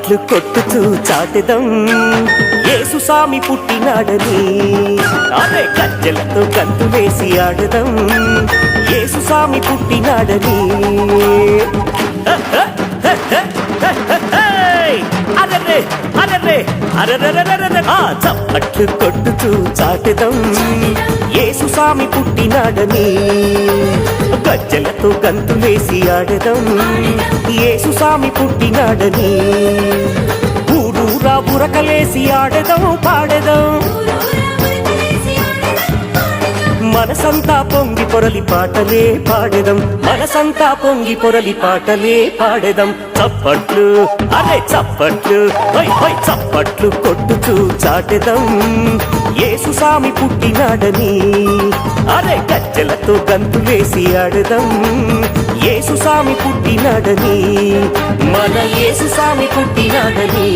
చప్పట్లు కొట్టుతూ చాటెదం యేసు స్వామి పుట్టినాడని. అదే గజ్జెలతో గంతులేసి ఆడదం యేసు స్వామి పుట్టినాడని. అరెరే అరెరే అరెరెరెరెరె ఆ చప్పట్లు కొట్టుతూ చాటెదం యేసు స్వామి పుట్టినాడని. గజ్జెలతో గంతులేసి ఆడదం యేసు స్వామి పుట్టినాడని. ఊరూరా బురకలేసి ఆడదం పాడదం మనసంతా పొంగి పొరలి పాటలే పాడెదం మనసంతా పొంగి పొరలి పాటలే పాడెదం. చప్పట్లు అరే చప్పట్లు హై హై చప్పట్లు కొట్టుతూ చాటెదం యేసు స్వామి పుట్టినాడని. అరే గజ్జెలతో గంతులేసి ఆడదం యేసు స్వామి పుట్టినాడని. మన యేసు స్వామి పుట్టినాడని.